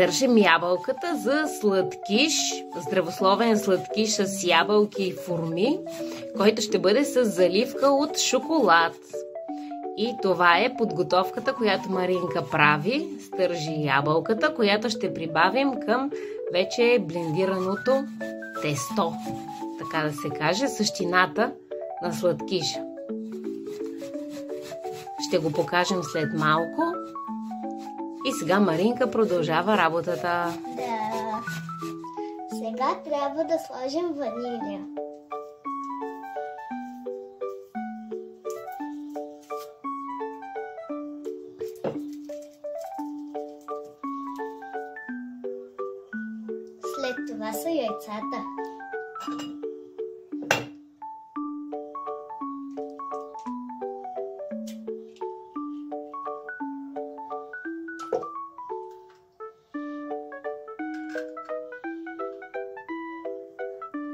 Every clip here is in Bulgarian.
Търсим ябълката за сладкиш, здравословен сладкиш с ябълки и форми, който ще бъде с заливка от шоколад. И това е подготовката, която Маринка прави. Стържи ябълката, която ще прибавим към вече блендираното тесто. Така да се каже, същината на сладкиша. Ще го покажем след малко. И сега Маринка продължава работата. Да. Сега трябва да сложим ванилия. След това са яйцата.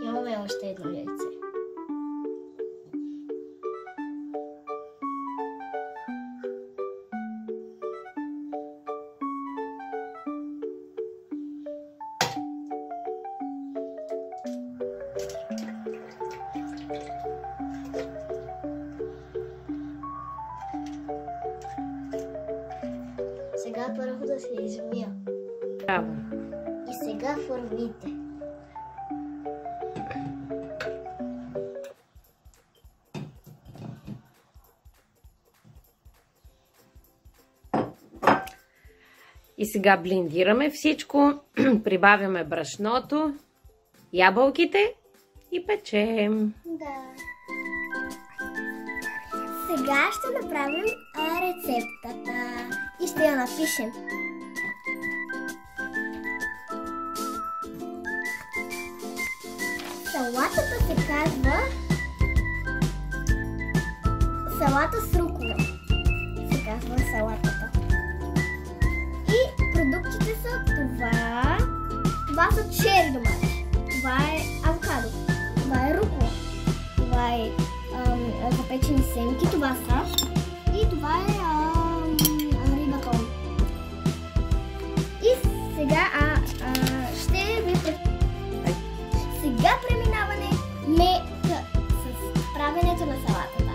Имаме още едно яйце. Сега първо да се измия. Браво! И сега формите. И сега блендираме всичко, прибавяме брашното, ябълките и печем. Да. Сега ще направим рецептата и ще я напишем. Салатата се казва салата с рукола. Се казва салатата. И продуктите са това. Това са чери домати. Това е авокадо. Това е рукола. Това е запечени семки. Това са. И това е рибатон. И сега ще ви сега преминаване с правенето на салатата.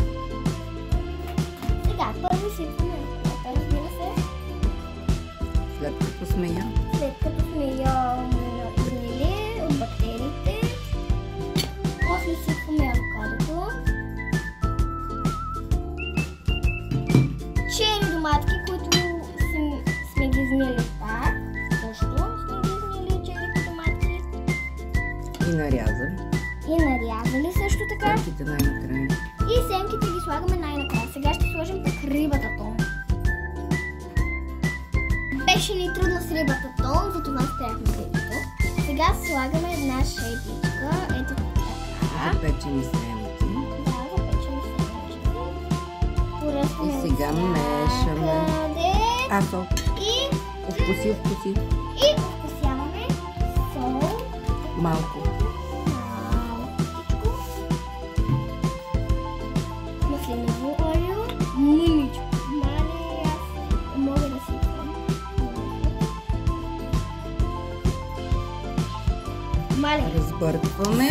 Сега първо сипваме руколата, разбира се. След като сме я измили от бактериите, после сипваме авокадото, чери доматки, които сме ги измили так, също сме ги измили черите доматки и нарязали. Също така. Семките най-накрая. И семките ги слагаме най-накрая. Сега ще сложим пък рибата тон. Беше ни трудно с рибата тон, затова спряхме рибата. Сега слагаме една шейпичка. Ето така. Запечени семки. Да, запечени семки. Поръстваме И сега мешаме. Сол. И Вкуси. И вкусяваме сол. Малко. Малкичко. Маслиново олио. Мъничко. Мале, аз мога да сипвам. Мале. Разбъркваме.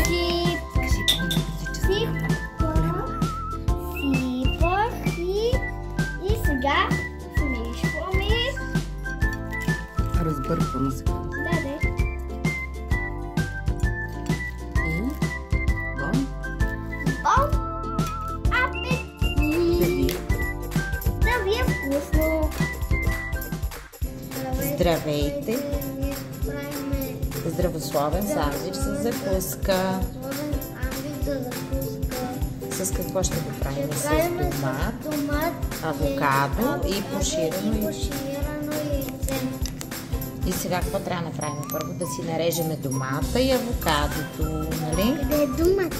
Сипах и сега смешваме. Разбъркваме сега. Да. И бон апетит! Да ви е вкусно! Здравейте! Здравословен сандвич с закуска. С какво ще го правим? С томат, авокадо и поширено яйце. И сега какво трябва да направим? Първо да си нарежем домата и авокадото, нали? Къде е домата?